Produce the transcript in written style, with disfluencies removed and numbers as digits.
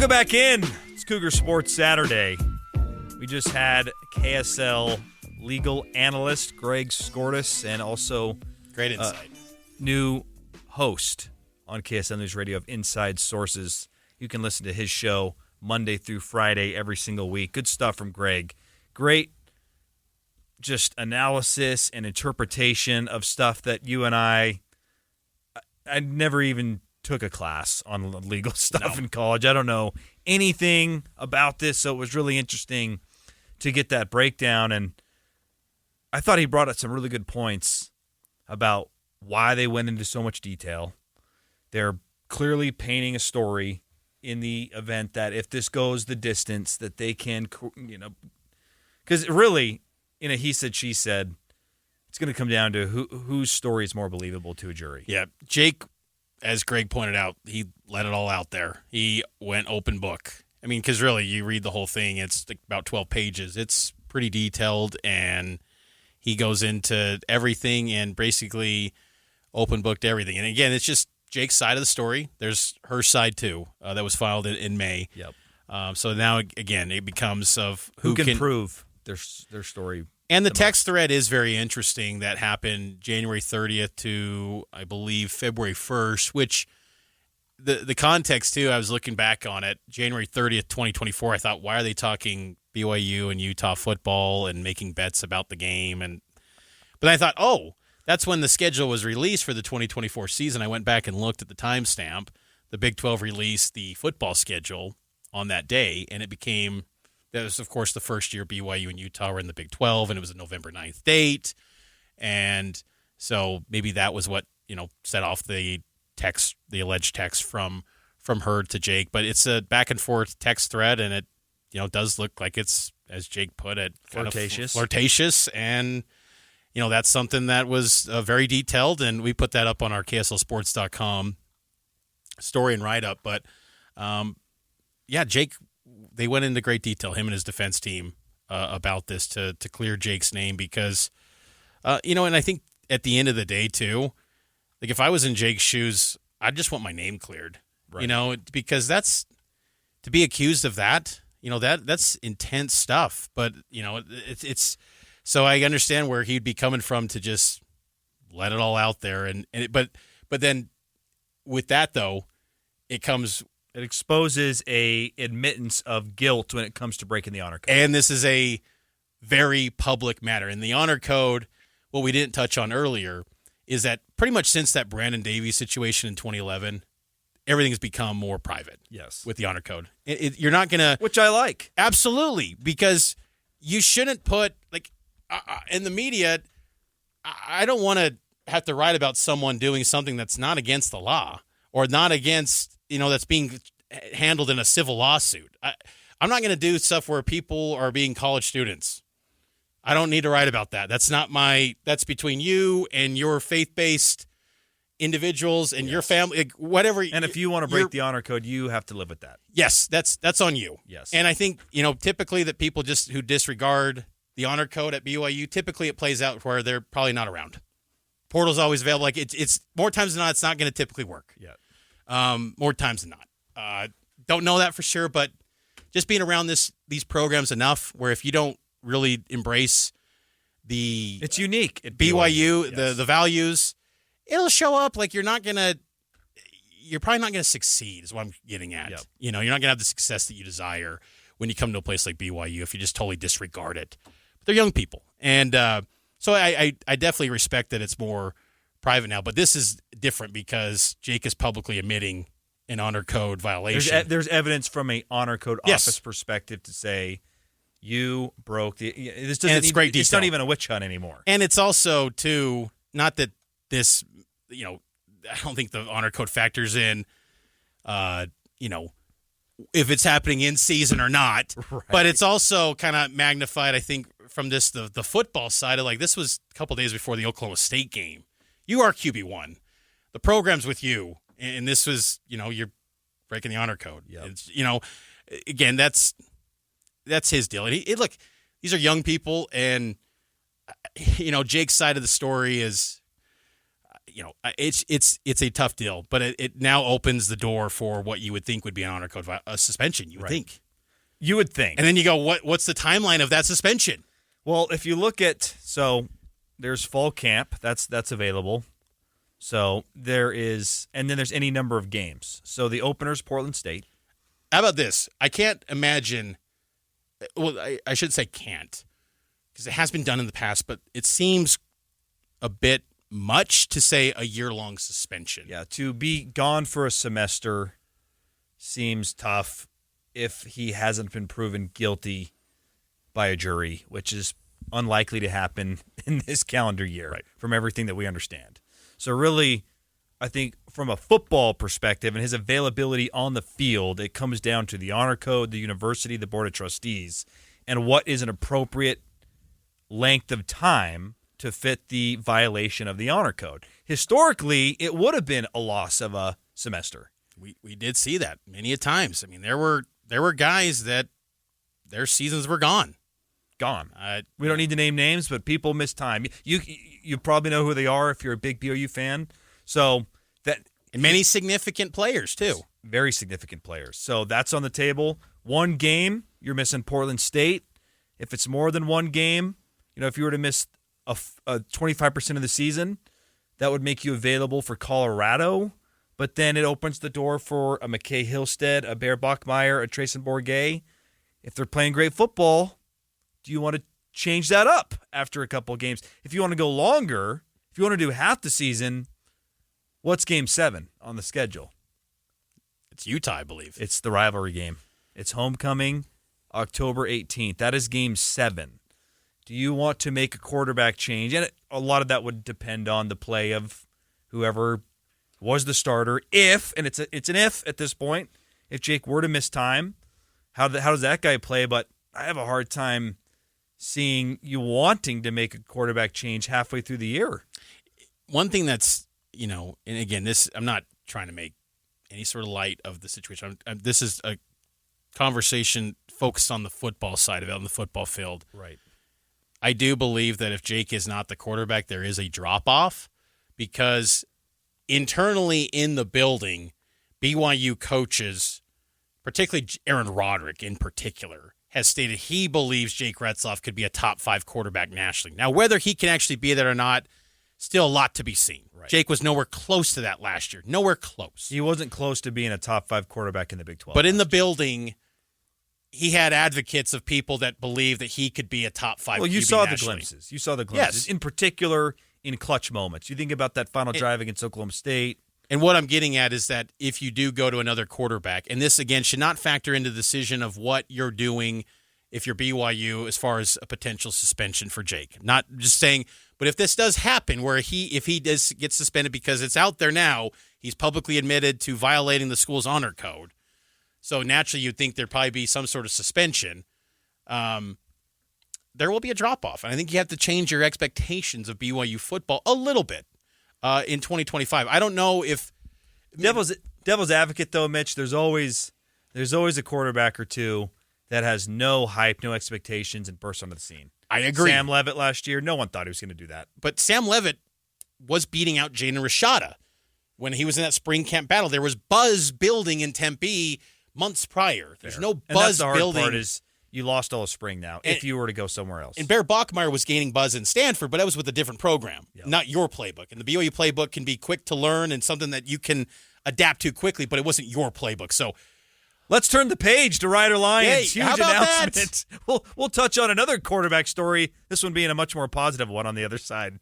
Welcome back in. It's Cougar Sports Saturday. We just had KSL legal analyst Greg Skordas and also great insight. New host on KSL News Radio of Inside Sources. You can listen to his show Monday through Friday every single week. Good stuff from Greg. Great just analysis and interpretation of stuff that you and I never even took a class on legal stuff in college. I don't know anything about this, so it was really interesting to get that breakdown. And I thought he brought up some really good points about why they went into so much detail. They're clearly painting a story in the event that if this goes the distance, that they can, because really, in a he said, she said, it's going to come down to whose story is more believable to a jury. Yeah, Jake, as Greg pointed out, he let it all out there. He went open book. I mean, because really, you read the whole thing, it's like about 12 pages. It's pretty detailed, and he goes into everything and basically open booked everything. And again, it's just Jake's side of the story. There's her side, too, that was filed in May. Yep. So now, again, it becomes of who can prove their story. And the text thread is very interesting that happened January 30th to, I believe, February 1st, which the context, too, I was looking back on it, January 30th, 2024, I thought, why are they talking BYU and Utah football and making bets about the game? But I thought, oh, that's when the schedule was released for the 2024 season. I went back and looked at the timestamp. The Big 12 released the football schedule on that day, and that was, of course, the first year BYU and Utah were in the Big 12, and it was a November 9th date. And so maybe that was what, set off the alleged text from her to Jake. But it's a back-and-forth text thread, and it, does look like it's, as Jake put it, flirtatious. And, that's something that was very detailed, and we put that up on our KSLSports.com story and write-up. But, Jake, they went into great detail, him and his defense team, about this to clear Jake's name because, and I think at the end of the day, too, like if I was in Jake's shoes, I'd just want my name cleared, right. Because that's, to be accused of that, that's intense stuff. But, it's so I understand where he'd be coming from to just let it all out there. But then with that, though, it exposes a admittance of guilt when it comes to breaking the honor code. And this is a very public matter. In the honor code, what we didn't touch on earlier is that pretty much since that Brandon Davies situation in 2011, everything has become more private. Yes. With the honor code. You're not going to... Which I like. Absolutely. Because you shouldn't put... in the media, I don't want to have to write about someone doing something that's not against the law or not against... that's being handled in a civil lawsuit. I'm not going to do stuff where people are being college students. I don't need to write about that. That's between you and your faith-based individuals and your family, whatever. And if you want to break the honor code, you have to live with that. Yes, that's on you. Yes. And I think, typically that people who disregard the honor code at BYU, typically it plays out where they're probably not around. Portal's always available. Like it's more times than not, it's not going to typically work. Yeah. More times than not. Don't know that for sure, but just being around these programs enough where if you don't really embrace it's unique at BYU, yes. the values, it'll show up like you're probably not gonna succeed is what I'm getting at. Yep. You're not gonna have the success that you desire when you come to a place like BYU if you just totally disregard it. But they're young people. And so I definitely respect that it's more private now, but this is different because Jake is publicly admitting an honor code violation. There's evidence from a honor code office perspective to say you broke the. This doesn't. It's great detail. It's not even a witch hunt anymore. And it's also too not that this. I don't think the honor code factors in. If it's happening in season or not, right. But it's also kind of magnified. I think from this the football side of this was a couple days before the Oklahoma State game. You are QB1. The program's with you, and this was you're breaking the honor code. Yep. Again that's his deal. And look, these are young people, and Jake's side of the story is it's a tough deal, but it now opens the door for what you would think would be an honor code suspension. You would think. You would think. And then you go, what's the timeline of that suspension? Well, if you look at there's fall camp that's available. So there is, and then there's any number of games. So the opener's Portland State. How about this? I can't imagine. Well, I should say can't, because it has been done in the past, but it seems a bit much to say a year-long suspension. Yeah, to be gone for a semester seems tough if he hasn't been proven guilty by a jury, which is unlikely to happen in this calendar year, right, from everything that we understand. So really, I think from a football perspective and his availability on the field, it comes down to the honor code, the university, the board of trustees, and what is an appropriate length of time to fit the violation of the honor code. Historically, it would have been a loss of a semester. We did see that many a times. I mean, there were guys that their seasons were gone. We don't need to name names, but people miss time. You probably know who they are if you're a big BYU fan. So that and many significant players too. Very significant players. So that's on the table. One game, you're missing Portland State. If it's more than one game, if you were to miss a 25% of the season, that would make you available for Colorado. But then it opens the door for a McKay Hillstead, a Bear Bachmeier, a Trayson Bourget. If they're playing great football, do you want to change that up after a couple of games? If you want to go longer, if you want to do half the season, what's Game 7 on the schedule? It's Utah, I believe. It's the rivalry game. It's homecoming, October 18th. That is Game 7. Do you want to make a quarterback change? And a lot of that would depend on the play of whoever was the starter. If, and it's an if at this point, if Jake were to miss time, how does that guy play? But I have a hard time seeing you wanting to make a quarterback change halfway through the year. One thing that's, and again, I'm not trying to make any sort of light of the situation. This is a conversation focused on the football side of it, on the football field. Right. I do believe that if Jake is not the quarterback, there is a drop-off, because internally in the building, BYU coaches, particularly Aaron Roderick in particular, has stated he believes Jake Retzloff could be a top 5 quarterback nationally. Now, whether he can actually be that or not, still a lot to be seen. Right. Jake was nowhere close to that last year. Nowhere close. He wasn't close to being a top 5 quarterback in the Big 12. But in the building, he had advocates of people that believe that he could be a top 5 Well, you QB saw the nationally. glimpses. You saw the glimpses. Yes. In particular, in clutch moments. You think about that final drive against Oklahoma State. And what I'm getting at is that if you do go to another quarterback, and this, again, should not factor into the decision of what you're doing if you're BYU as far as a potential suspension for Jake. Not just saying, but if this does happen where if he does get suspended because it's out there now, he's publicly admitted to violating the school's honor code. So naturally you'd think there'd probably be some sort of suspension. There will be a drop-off. And I think you have to change your expectations of BYU football a little bit in 2025. I don't know if Devil's advocate, though, Mitch, there's always a quarterback or two that has no hype, no expectations, and bursts onto the scene. I agree. Sam Levitt last year, no one thought he was going to do that. But Sam Levitt was beating out Jaden Rashada when he was in that spring camp battle. There was buzz building in Tempe months prior. There's no buzz and that's the hard building. Part is you lost all of spring now if you were to go somewhere else. And Bear Bachmeier was gaining buzz in Stanford, but that was with a different program, not your playbook. And the BYU playbook can be quick to learn and something that you can adapt to quickly, but it wasn't your playbook. So let's turn the page to Ryder Lyons. Hey, Huge how about announcement. We'll touch on another quarterback story, this one being a much more positive one on the other side.